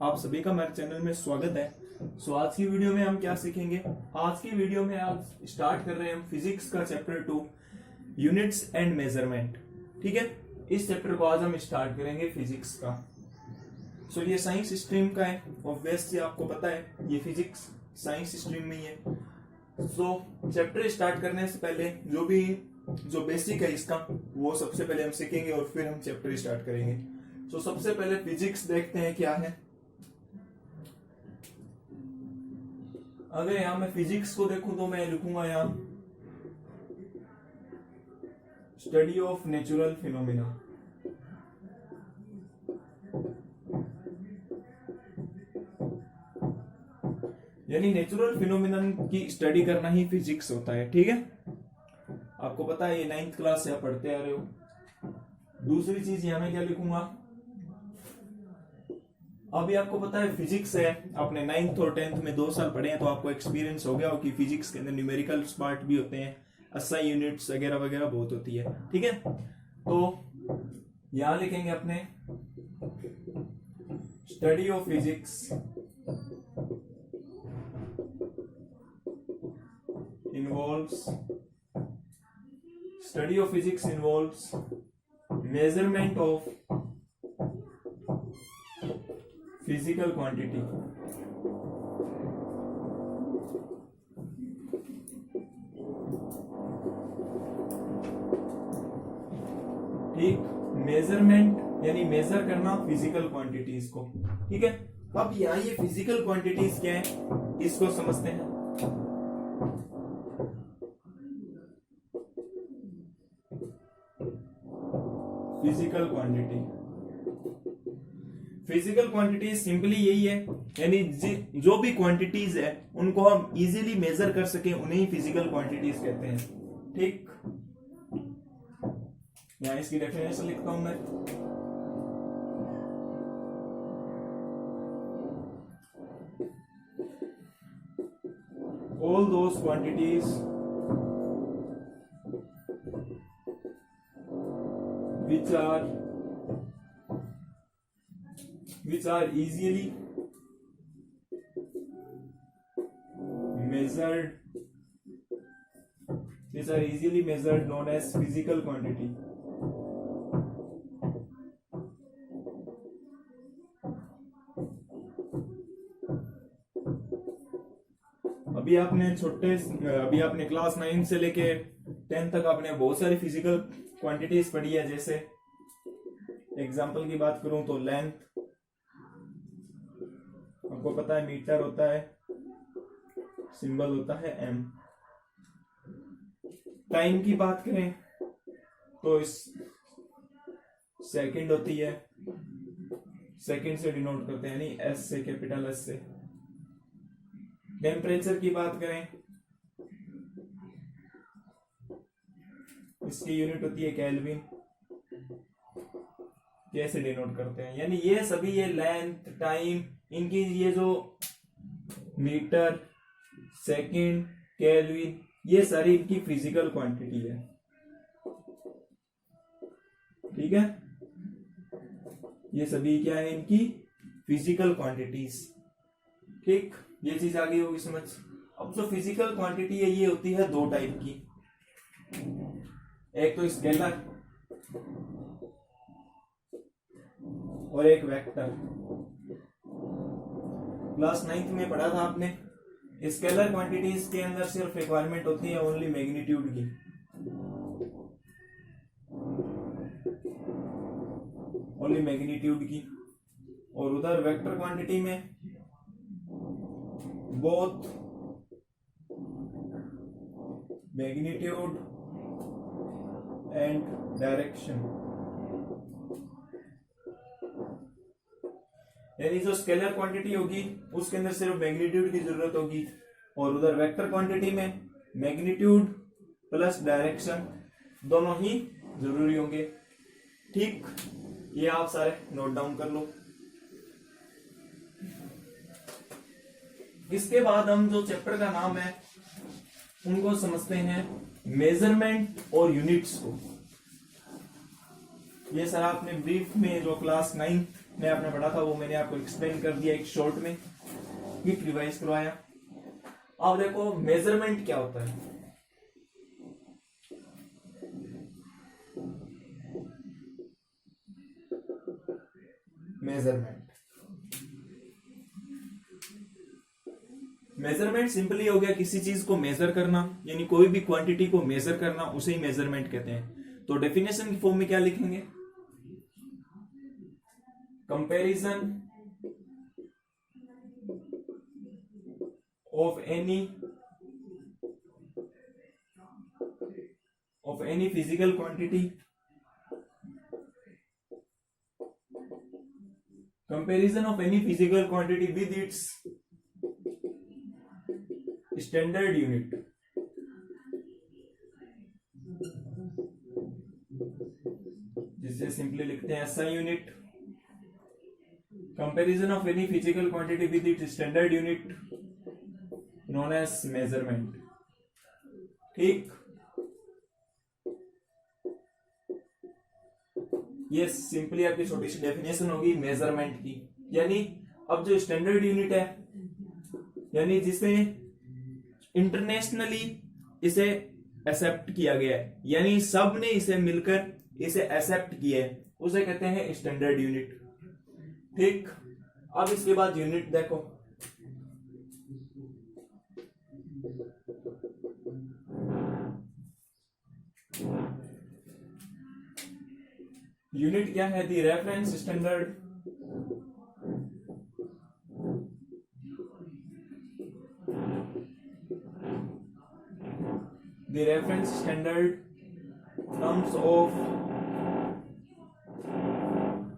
आप सभी का मेरे चैनल में स्वागत है। आज की वीडियो में हम क्या सीखेंगे? आज की वीडियो में आज स्टार्ट कर रहे हैं हम फिजिक्स का चैप्टर 2 यूनिट्स एंड मेजरमेंट। ठीक है, इस चैप्टर को आज हम स्टार्ट करेंगे फिजिक्स का। ये साइंस स्ट्रीम का है, ऑब्वियसली आपको पता है ये फिजिक्स साइंस स्ट्रीम में ही है। चैप्टर स्टार्ट करने से पहले जो बेसिक है इसका वो सबसे पहले हम सीखेंगे और फिर हम चैप्टर स्टार्ट करेंगे। सबसे पहले फिजिक्स देखते हैं क्या है। अगर यहां मैं फिजिक्स को देखूं तो मैं लिखूंगा यहां स्टडी ऑफ नेचुरल फिनोमिना। यानी नेचुरल फिनोमिनन की स्टडी करना ही फिजिक्स होता है। ठीक है, आपको पता है ये 9th क्लास से आप पढ़ते आ रहे हो। दूसरी चीज यहां मैं क्या लिखूंगा, अभी आपको पता है फिजिक्स है, आपने 9th और 10th में 2 साल पढ़े हैं तो आपको एक्सपीरियंस हो गया हो कि फिजिक्स के अंदर न्यूमेरिकल पार्ट भी होते हैं, SI यूनिट्स वगैरह वगैरह बहुत होती है। ठीक है, तो यहां लिखेंगे अपने study of physics involves measurement of physical quantity। ठीक, मेजरमेंट यानी मेजर करना फिजिकल क्वांटिटीज को। ठीक है, अब यहां ये फिजिकल क्वांटिटीज क्या है इसको समझते हैं। फिजिकल क्वांटिटी सिंपली यही है, यानी जो भी क्वांटिटीज है उनको हम इजीली मेजर कर सके उन्हें ही फिजिकल क्वांटिटीज कहते हैं। ठीक, यहां इसकी डेफिनेशन लिखता हूं मैं। All those quantities which are easily measured known as physical quantity। अभी आपने क्लास 9 से लेके 10 तक आपने बहुत सारी फिजिकल क्वांटिटीज पढ़ी है। जैसे एग्जांपल की बात करूं तो लेंथ, आपको पता है मीटर होता है, सिंबल होता है m। टाइम की बात करें तो इस सेकंड होती है, सेकंड से डिनोट करते हैं यानी s से, कैपिटल S से। टेम्परेचर की बात करें, इसकी यूनिट होती है केल्विन, कैसे डिनोट करते हैं। यानी ये सभी ये लेंथ, टाइम, इनकी ये जो मीटर, सेकंड, केल्विन, ये सारी इनकी फिजिकल क्वांटिटी है। ठीक है, ये सभी क्या है इनकी फिजिकल क्वांटिटीज। ठीक, ये चीज आ गई होगी समझ। अब जो फिजिकल क्वांटिटी है ये होती है 2 टाइप की, एक तो स्केलर और एक वेक्टर। क्लास 9th में पढ़ा था आपने, स्केलर क्वांटिटीज के अंदर सिर्फ रिक्वायरमेंट होती है ओनली मैग्नीट्यूड की, और उधर वेक्टर क्वांटिटी में बोथ मैग्नीट्यूड एंड डायरेक्शन। यानी जो स्केलर क्वांटिटी होगी उसके अंदर सिर्फ मैग्नीट्यूड की जरूरत होगी, और उधर वेक्टर क्वांटिटी में मैग्नीट्यूड प्लस डायरेक्शन दोनों ही जरूरी होंगे। ठीक, ये आप सारे नोट डाउन कर लो। इसके बाद हम जो चैप्टर का नाम है उनको समझते हैं मेजरमेंट और यूनिट्स को। ये सर आपने ब्रीफ में जो क्लास 9 में आपने पढ़ा था वो मैंने आपको एक्सप्लेन कर दिया एक शॉर्ट में, क्विक रिवाइज करवाया। अब देखो मेजरमेंट क्या होता है। मेजरमेंट सिंपली हो गया किसी चीज को मेजर करना, यानी कोई भी क्वांटिटी को मेजर करना, उसे ही मेजरमेंट कहते हैं। तो डेफिनेशन की फॉर्म में क्या लिखेंगे, comparison of any physical quantity, comparison of any physical quantity with its standard unit, जिसे सिंपली लिखते हैं SI unit. Comparison of any physical quantity with its standard unit known as measurement. ठीक, ये simply आपकी छोटी सी डेफिनेशन होगी measurement की। यानी अब जो स्टैंडर्ड यूनिट है, यानी जिसे इंटरनेशनली इसे एक्सेप्ट किया गया है, यानी सब ने इसे मिलकर इसे एक्सेप्ट किया है, उसे कहते हैं स्टैंडर्ड यूनिट। ठीक, अब इसके बाद यूनिट देखो, यूनिट क्या है, the reference standard terms of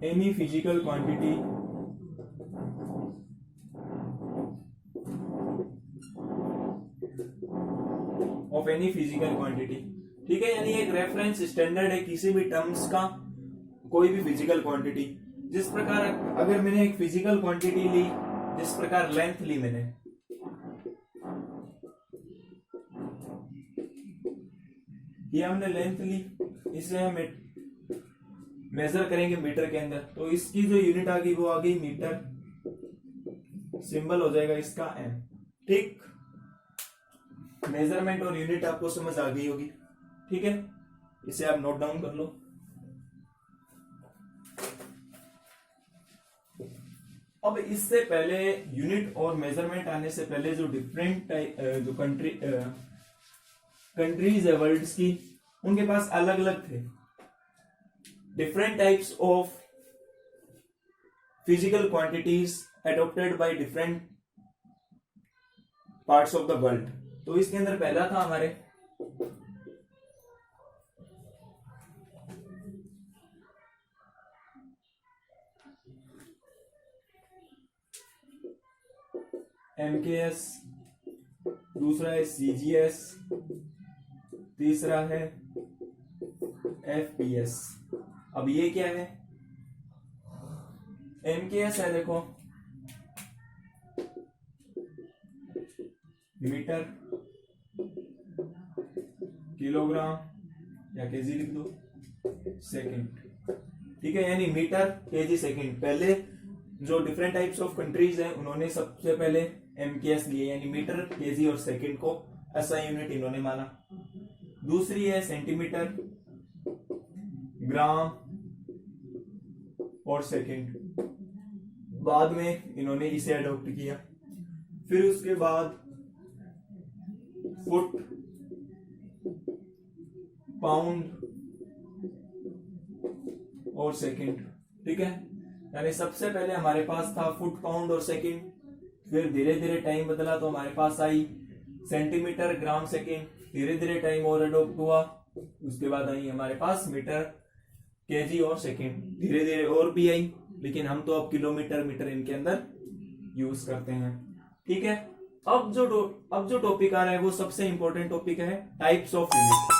any physical quantity of any physical quantity। ठीक है, यानी एक रेफरेंस स्टैंडर्ड है किसी भी टर्म्स का, कोई भी फिजिकल क्वांटिटी। जिस प्रकार अगर मैंने एक फिजिकल क्वांटिटी ली, जिस प्रकार लेंथ ली मैंने, ये हमने लेंथ ली, इसे हम मेजर करेंगे मीटर के अंदर, तो इसकी जो यूनिट आ गई वो आ गई मीटर, सिंबल हो जाएगा इसका एम। ठीक, मेजरमेंट और यूनिट आपको समझ आ गई होगी। ठीक है, इसे आप नोट डाउन कर लो। अब इससे पहले यूनिट और मेजरमेंट आने से पहले जो डिफरेंट जो कंट्रीज है वर्ल्ड की, उनके पास अलग अलग थे different types of physical quantities adopted by different parts of the world. तो इसके अंदर पहला था हमारे MKS, दूसरा है CGS, तीसरा है FPS। अब ये क्या है, MKS है देखो मीटर, किलोग्राम या केजी लिख दो, सेकंड। ठीक है, यानी मीटर, केजी, सेकंड। पहले जो डिफरेंट टाइप्स ऑफ कंट्रीज हैं उन्होंने सबसे पहले MKS लिए, यानी मीटर, केजी और सेकंड को ऐसा यूनिट इन्होंने माना। दूसरी है सेंटीमीटर, ग्राम और सेकंड, बाद में इन्होंने इसे अडॉप्ट किया। फिर उसके बाद फुट, पाउंड और सेकंड। ठीक है, यानी सबसे पहले हमारे पास था फुट, पाउंड और सेकंड, फिर धीरे धीरे टाइम बदला तो हमारे पास आई सेंटीमीटर, ग्राम, सेकंड, धीरे धीरे टाइम और अडॉप्ट हुआ, उसके बाद आई हमारे पास मीटर, केजी और सेकंड, धीरे धीरे और भी आई, लेकिन हम तो अब किलोमीटर, मीटर इनके अंदर यूज करते हैं। ठीक है, अब जो टॉपिक आ रहा है वो सबसे इंपॉर्टेंट टॉपिक है, टाइप्स ऑफ यूनिट।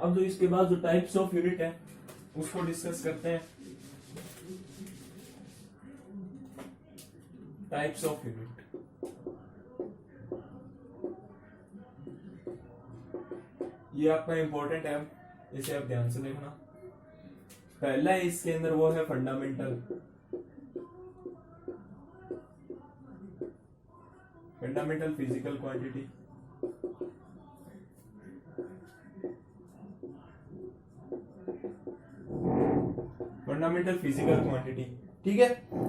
अब जो इसके बाद जो टाइप्स ऑफ यूनिट है उसको डिस्कस करते हैं। टाइप्स ऑफ यूनिट, ये आपका इंपॉर्टेंट है, इसे आप ध्यान से देखना। पहला है इसके अंदर वो है fundamental physical quantity. Fundamental physical quantity, ठीक है,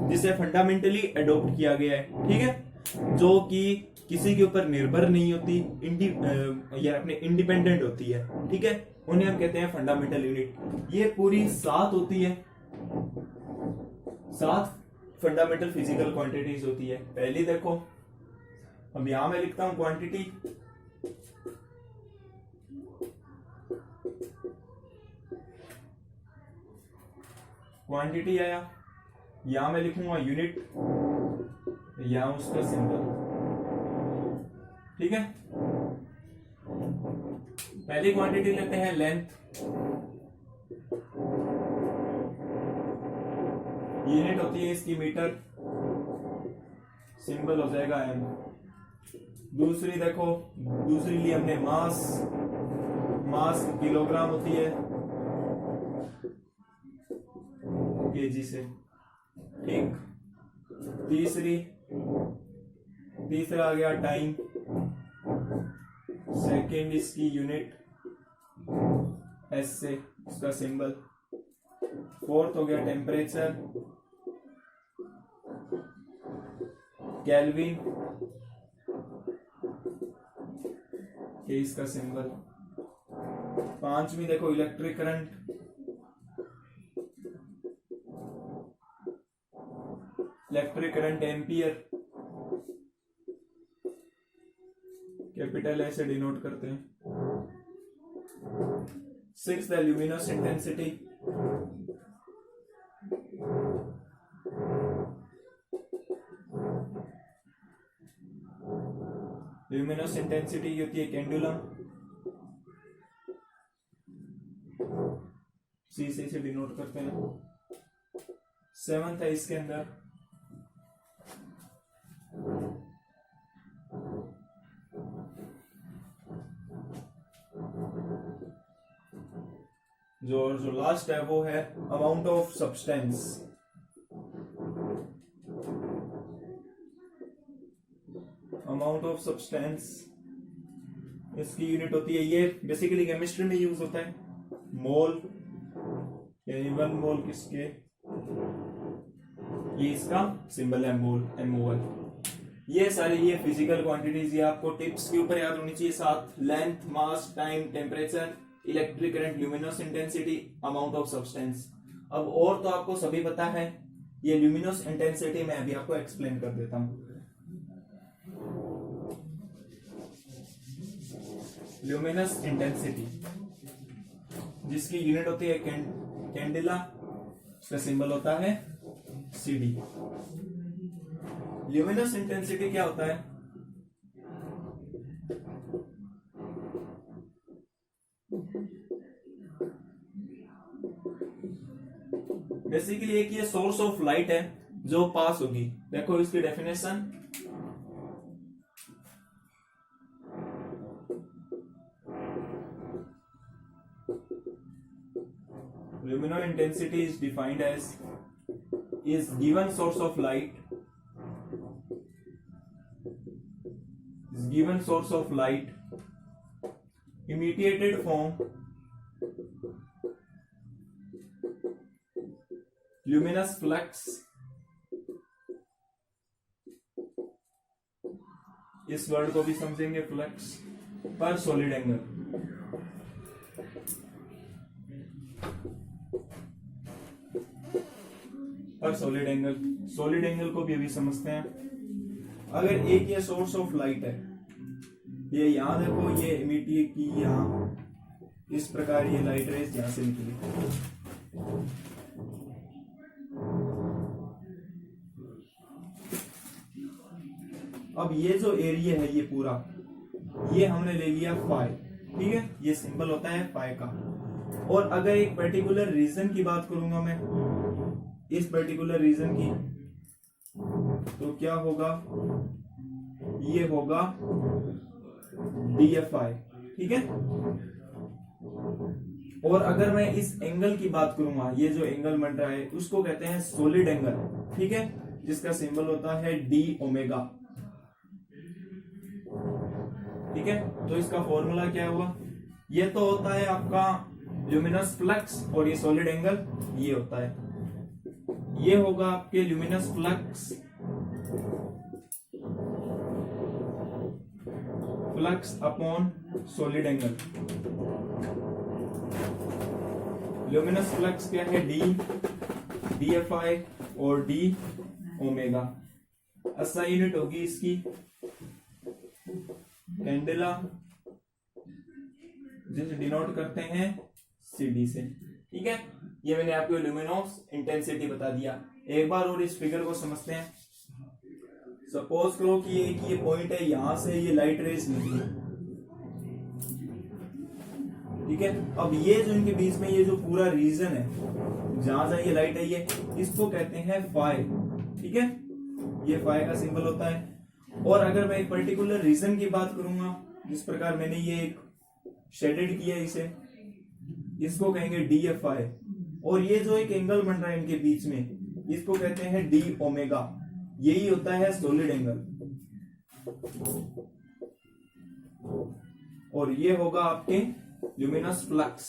जिसे फंडामेंटली अडॉप्ट किया गया है, ठीक है, जो कि किसी के ऊपर निर्भर नहीं होती, या अपने इंडिपेंडेंट होती है, ठीक है, उन्हें हम कहते हैं फंडामेंटल यूनिट। ये पूरी 7 होती है, 7 फंडामेंटल फिजिकल क्वांटिटीज होती है। पहली देखो, अब यहां मैं लिखता हूं क्वांटिटी, क्वांटिटी आया, यहां मैं लिखूंगा यूनिट, यहां उसका सिंबल, ठीक है। पहली क्वांटिटी लेते हैं लेंथ, यूनिट होती है इसकी मीटर, सिंबल हो जाएगा एम। दूसरी देखो, दूसरी ली हमने मास किलोग्राम होती है केजी से, ठीक। तीसरा आ गया टाइम, सेकेंड इसकी यूनिट एस से, उसका सिंबल। फोर्थ हो गया टेम्परेचर, केल्विन, ये इसका सिंबल। पांचवी देखो electric current, ampere, capital A से डिनोट करते हैं। सिक्स्थ है ल्यूमिनस इंटेंसिटी, ल्यूमिनस इंटेंसिटी होती है कैंडुलम, सी से डिनोट करते हैं। सेवंथ है इसके अंदर जो लास्ट है वो है अमाउंट ऑफ सब्सटेंस, इसकी यूनिट होती है, ये बेसिकली केमिस्ट्री में यूज होता है, मोल, यानी 1 मोल किसके, ये इसका सिंबल है मोल, MOL। ये सारी ये फिजिकल क्वांटिटीज, ये आपको टिप्स के ऊपर याद होनी चाहिए, साथ length, mass, time, temperature, electric current, luminous intensity, amount of substance. अब और तो आपको सभी पता है, ये ल्यूमिनस इंटेंसिटी मैं अभी आपको एक्सप्लेन कर देता हूं। ल्यूमिनस इंटेंसिटी, जिसकी यूनिट होती है कैंडेला, उसका सिंबल होता है CD। ल्यूमिनस इंटेंसिटी क्या होता है, बेसिकली एक ये सोर्स ऑफ लाइट है जो पास होगी। देखो इसकी definition, luminous intensity is defined as is given source of light emitted from luminous flux, इस वर्ड को भी समझेंगे, फ्लक्स पर सॉलिड एंगल। सॉलिड एंगल को भी अभी समझते हैं। अगर एक ये सोर्स ऑफ लाइट है, ये यहां देखो, ये इमिट की यहां इस प्रकार ये लाइट रेज यहां से निकली, अब ये जो एरिया है ये पूरा, ये हमने ले लिया फाई, ठीक है, ये सिंबल होता है फाई का। और अगर एक पर्टिकुलर रीजन की बात करूंगा मैं, इस पर्टिकुलर रीजन की, तो क्या होगा, ये होगा DFI, ठीक है। और अगर मैं इस एंगल की बात करूंगा, ये जो एंगल बन रहा है उसको कहते हैं सॉलिड एंगल, ठीक है, जिसका सिंबल होता है डी ओमेगा, ठीक है। तो इसका फॉर्मूला क्या हुआ, ये तो होता है आपका ल्यूमिनस फ्लक्स, और ये सॉलिड एंगल ये होता है, ये होगा आपके luminous flux, flux upon solid angle. Luminous flux क्या है, डी एफ आई और डी ओमेगा। SI यूनिट होगी इसकी कैंडेला, जिसे डिनोट करते हैं CD से, ठीक है। ये मैंने आपको ल्यूमिनोस इंटेंसिटी बता दिया। एक बार और इस फिगर को समझते हैं। सपोज करो कि ये पॉइंट है, यहां से ये लाइट रेज निकली, ठीक है। अब ये जो इनके बीच में ये जो पूरा रीजन है जहां जहां ये लाइट है, ये इसको कहते हैं फाई, ठीक है, ये फाई का सिंबल होता है। और अगर मैं एक पर्टिकुलर रीजन की बात करूंगा, जिस प्रकार मैंने ये एक शेडेड किया इसे, इसको कहेंगे DFI। और ये जो एक एंगल बन रहा है इनके बीच में, इसको कहते हैं डी ओमेगा, यही होता है सॉलिड एंगल। और ये होगा आपके ल्यूमिनस फ्लक्स,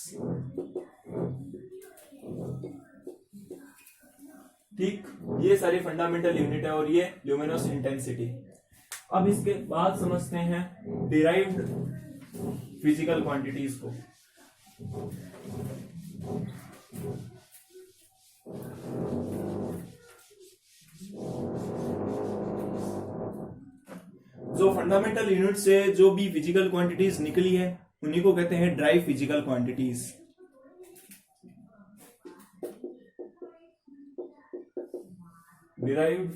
ठीक। ये सारी फंडामेंटल यूनिट है और ये ल्यूमिनस इंटेंसिटी। अब इसके बाद समझते हैं डिराइव्ड फिजिकल क्वांटिटीज को। जो फंडामेंटल यूनिट से जो भी फिजिकल क्वांटिटीज निकली है उन्हीं को कहते हैं drive physical quantities. Derived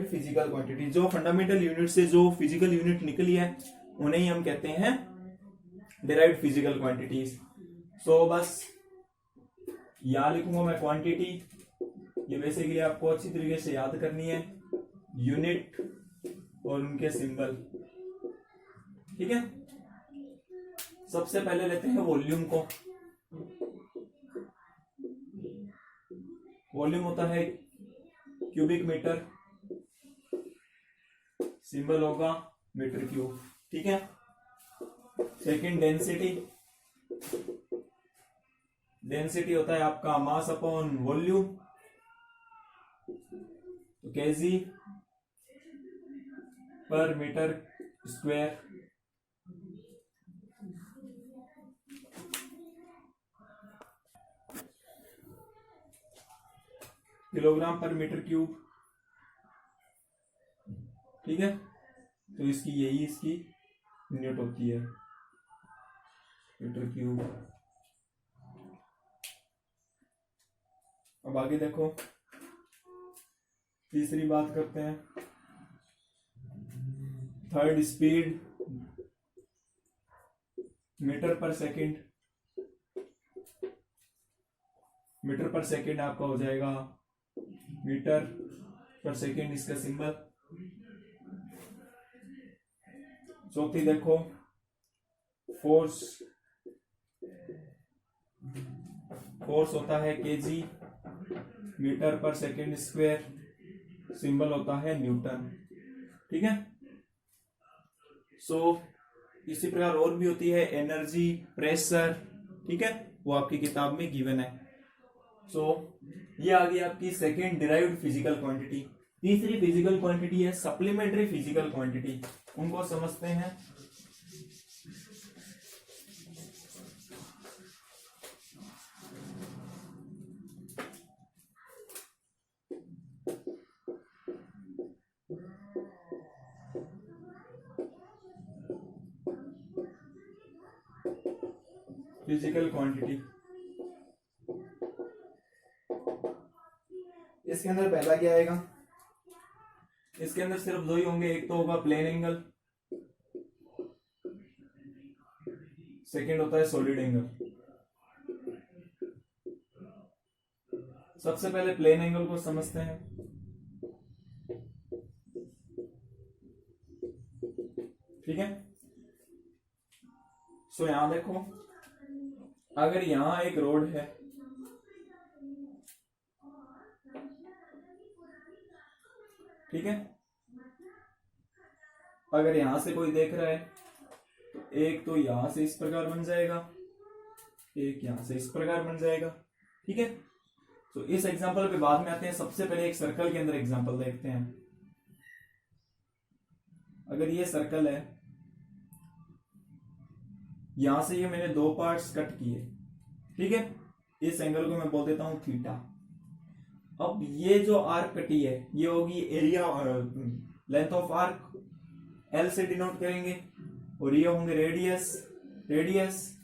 physical quantity, जो फंडामेंटल यूनिट से जो फिजिकल यूनिट निकली है उन्हें ही हम कहते हैं डिराइव्ड फिजिकल क्वांटिटीज। सो बस यहां लिखूंगा मैं क्वांटिटी, ये बेसिकली आपको अच्छी तरीके से याद करनी है, यूनिट और उनके सिंबल, ठीक है। सबसे पहले लेते हैं वॉल्यूम को। वॉल्यूम होता है क्यूबिक मीटर, सिंबल होगा मीटर क्यूब, ठीक है। सेकंड डेंसिटी, डेंसिटी होता है आपका मास अपॉन वॉल्यूम, तो केजी पर मीटर स्क्वायर। किलोग्राम पर मीटर क्यूब, ठीक है। तो इसकी यही इसकी यूनिट होती है, मीटर क्यूब। अब आगे देखो, तीसरी बात करते हैं, थर्ड स्पीड मीटर पर सेकंड। मीटर पर सेकंड आपका हो जाएगा मीटर पर सेकंड, इसका सिंबल। चौथी देखो, फोर्स, फोर्स होता है केजी मीटर पर सेकंड स्क्वायर, सिंबल होता है न्यूटन, ठीक है। सो इसी प्रकार और भी होती है एनर्जी, प्रेशर, ठीक है, वो आपकी किताब में गिवन है। सो ये आ गई आपकी सेकेंड डिराइव्ड फिजिकल क्वांटिटी। तीसरी फिजिकल क्वांटिटी है सप्लीमेंट्री फिजिकल क्वांटिटी, उनको समझते हैं। फिजिकल क्वांटिटी, इसके अंदर पहला क्या आएगा, इसके अंदर सिर्फ दो ही होंगे, एक तो होगा प्लेन एंगल, सेकंड होता है सॉलिड एंगल। सबसे पहले प्लेन एंगल को समझते हैं। ठीक है। सो यहां देखो, अगर यहां एक रोड है, ठीक है, अगर यहां से कोई देख रहा है तो एक तो यहां से इस प्रकार बन जाएगा, एक यहां से इस प्रकार बन जाएगा, ठीक है। तो इस एग्जांपल पे बाद में आते हैं। सबसे पहले एक सर्कल के अंदर एग्जांपल देखते हैं। अगर ये सर्कल है, यहां से ये मैंने दो पार्ट्स कट किए, ठीक है, इस एंगल को मैं बोल देता हूं थीटा। अब ये जो आर्क कटी है ये होगी area, length of arc, L से डिनोट करेंगे, और ये होंगे रेडियस,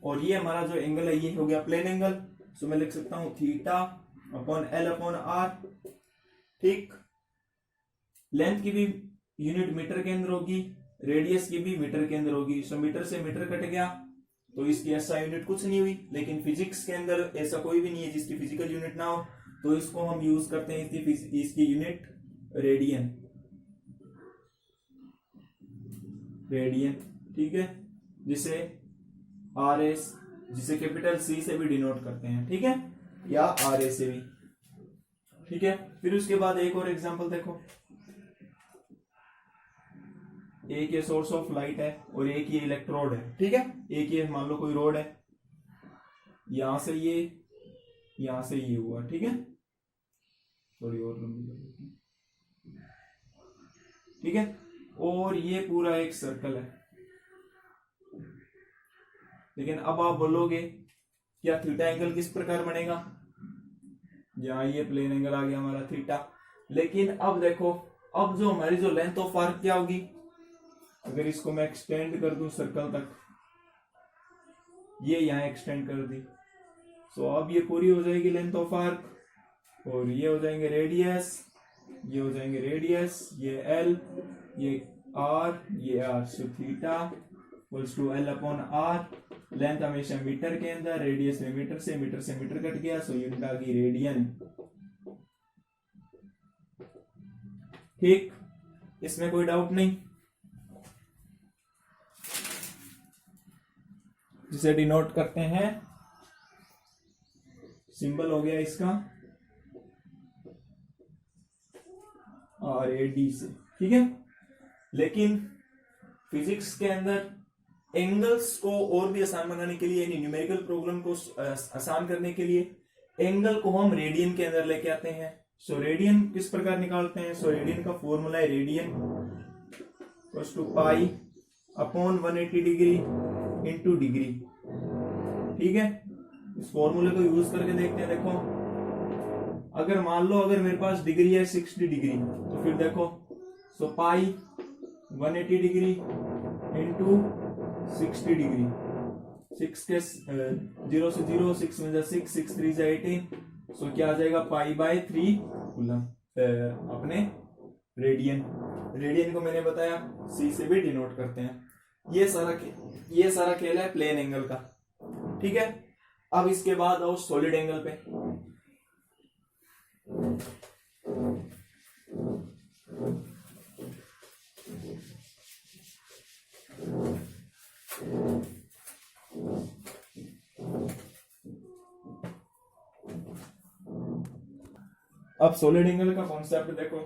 और ये हमारा जो एंगल है ये हो गया प्लेन एंगल। सो मैं लिख सकता हूं theta upon L upon R, ठीक। लेंथ की भी यूनिट मीटर के अंदर होगी, रेडियस की भी मीटर के अंदर होगी। सो मीटर से मीटर कट गया तो इसकी ऐसा यूनिट कुछ नहीं हुई, लेकिन फिजिक्स के अंदर ऐसा कोई भी नहीं है जिसकी फिजिकल यूनिट ना हो, तो इसको हम यूज करते हैं इसकी यूनिट रेडियन, ठीक है, जिसे आर एस, जिसे कैपिटल सी से भी डिनोट करते हैं, ठीक है, या आर ए से भी, ठीक है। फिर उसके बाद एक और एग्जांपल देखो, एक ये सोर्स ऑफ लाइट है और एक ये इलेक्ट्रोड है, ठीक है। एक ये मान लो कोई रोड है, यहां से ये हुआ, ठीक है, थोड़ी और लंबी कर देते हैं, ठीक है, और ये पूरा एक सर्कल है। लेकिन अब आप बोलोगे क्या थीटा एंगल किस प्रकार बनेगा, जहां ये प्लेन एंगल आ गया हमारा थीटा। लेकिन अब देखो, अब जो हमारी जो लेंथ ऑफ आर्क क्या होगी, अगर इसको मैं एक्सटेंड कर दूं सर्कल तक, ये यहां एक्सटेंड कर दी, सो अब ये पूरी हो जाएगी लेंथ ऑफ आर्क, और ये हो जाएंगे रेडियस, ये हो जाएंगे रेडियस, ये एल, ये आर, ये R. So theta equals to L upon R. Length हमेशा मीटर के अंदर, रेडियस में मीटर से मीटर कट गया, सो यूनिट आ गई रेडियन, ठीक। इसमें कोई डाउट नहीं। जिसे डिनोट करते हैं, सिंबल हो गया इसका आर ए डी से, ठीक है। लेकिन फिजिक्स के अंदर एंगल्स को और भी आसान बनाने के लिए, यानी न्यूमेरिकल प्रॉब्लम को आसान करने के लिए, एंगल को हम रेडियन के अंदर लेके आते हैं। सो रेडियन किस प्रकार निकालते हैं, सो रेडियन का फॉर्मूला है radian equals to pi upon 180 degree into degree, ठीक है। इस फॉर्मूले को यूज करके देखते हैं। देखो, अगर मान लो अगर मेरे पास डिग्री है 60 डिग्री, तो फिर देखो, सो पाई 180 डिग्री इंटू 60 डिग्री, 6 के 0 से 0, 6 में 6, 6 3 से 18, सो क्या आ जाएगा पाई बाय 3 कूलम। अपने रेडियन को मैंने बताया सी से भी डिनोट करते हैं। ये सारा खेल है प्लेन एंगल का, ठीक है। अब इसके बाद आओ सॉलिड एंगल पे। अब सॉलिड एंगल का कॉन्सेप्ट देखो,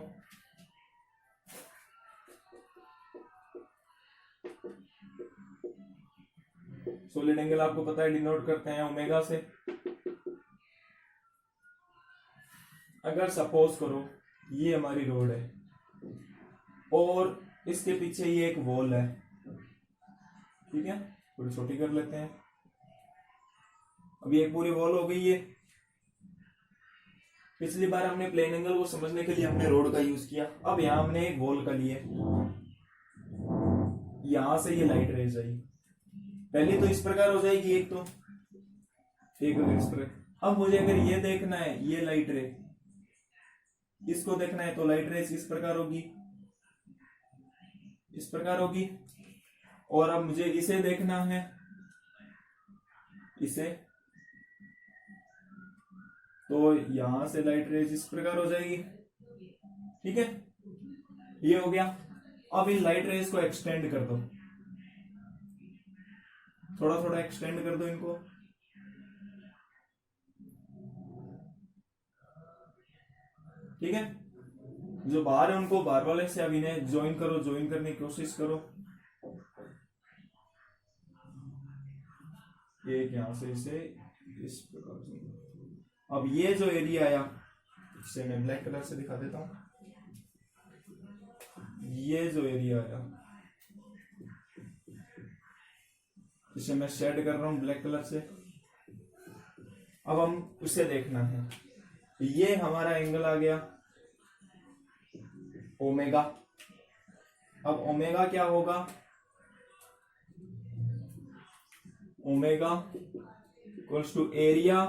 सॉलिड एंगल आपको पता है डिनोट करते हैं ओमेगा से। अगर सपोज करो ये हमारी रोड है और इसके पीछे ये एक वॉल है, ठीक है, थोड़ी छोटी कर लेते हैं। अब ये पूरी वॉल हो गई है। पिछली बार हमने प्लेन एंगल को समझने के लिए हमने रोड का यूज किया, अब यहां हमने एक वॉल का लिए, यहां से ये लाइट रेज आई, पहले तो इस प्रकार हो जाएगी एक तो, एक इस प्रकार। अब मुझे अगर ये देखना है, ये लाइट रे, इसको देखना है तो लाइट रेस इस प्रकार होगी, और अब मुझे इसे देखना है, इसे, तो यहां से लाइट रेस इस प्रकार हो जाएगी, ठीक है, ये हो गया। अब इन लाइट रेज को एक्सटेंड कर दो, थोड़ा थोड़ा एक्सटेंड कर दो इनको। ठीक है, जो बाहर है उनको बाहर वाले से अब इन्हें ज्वाइन करो, ज्वाइन करने की कोशिश करो। एक यहां से इसे इस प्रकार से। अब ये जो एरिया आया, इसे मैं ब्लैक कलर से दिखा देता हूं। ये जो एरिया आया, इसे मैं शेड कर रहा हूं ब्लैक कलर से। अब हम उसे देखना है। ये हमारा एंगल आ गया ओमेगा। अब ओमेगा क्या होगा, omega equals to area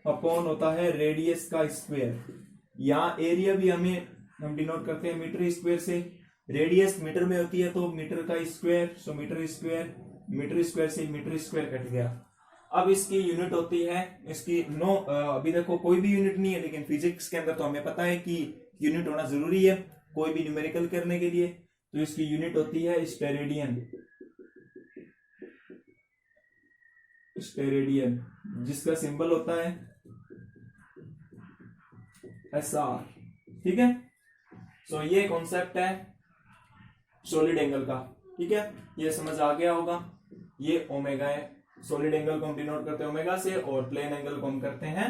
upon होता है रेडियस का स्क्वायर। यहाँ एरिया भी हम डिनोट करते हैं मीटर स्क्वायर से, रेडियस मीटर में होती है तो मीटर का स्क्वायर, सो मीटर स्क्वायर, मीटर स्क्वायर से मीटर स्क्वायर कट गया। अब इसकी यूनिट होती है इसकी अभी देखो कोई भी यूनिट नहीं है, लेकिन फिजिक्स के अंदर तो हमें पता है कि यूनिट होना जरूरी है कोई भी न्यूमेरिकल करने के लिए। तो इसकी यूनिट होती है स्टेरेडियन, स्टेरेडियन जिसका सिंबल होता है SR। ठीक है, सो ये कॉन्सेप्ट है सॉलिड एंगल का। ठीक है, ये समझ आ गया होगा। ये ओमेगा है, सॉलिड एंगल को हम डिनोट करते हैं ओमेगा से, और प्लेन एंगल को हम करते हैं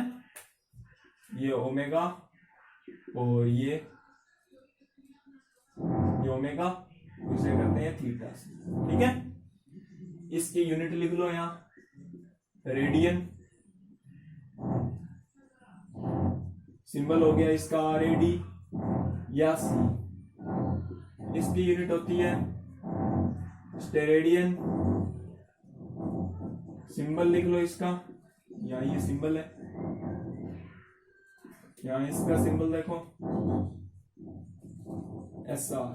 ये ओमेगा, और ये ओमेगा इसे करते हैं थीटा से। ठीक है, इसकी यूनिट लिख लो यहां रेडियन, सिंबल हो गया इसका RAD या C। इसकी यूनिट होती है स्टेरेडियन, सिंबल लिख लो इसका, यहाँ ये सिंबल है, यहाँ इसका सिंबल देखो SR।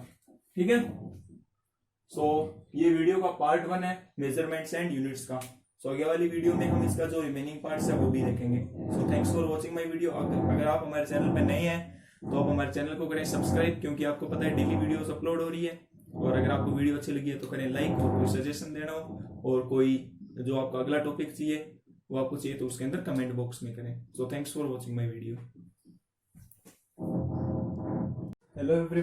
ठीक है, सो ये वीडियो का पार्ट 1 है मेजरमेंट्स एंड यूनिट्स का। सो आगे वाली वीडियो में हम इसका जो रिमेनिंग पार्ट्स है वो भी देखेंगे। So thanks for watching my video. अगर आप हमारे चैनल पे नए हैं तो आप हमारे चैनल को करें सब्सक्राइब, क्योंकि आपको पता है डेली वीडियोस अपलोड हो रही है। और अगर आपको वीडियो अच्छी लगी है तो करें लाइक, और कोई सजेशन देना हो और कोई जो आपको अगला टॉपिक चाहिए वो आपको चाहिए तो उसके अंदर कमेंट बॉक्स में करें। So thanks for watching my video. Hello everyone.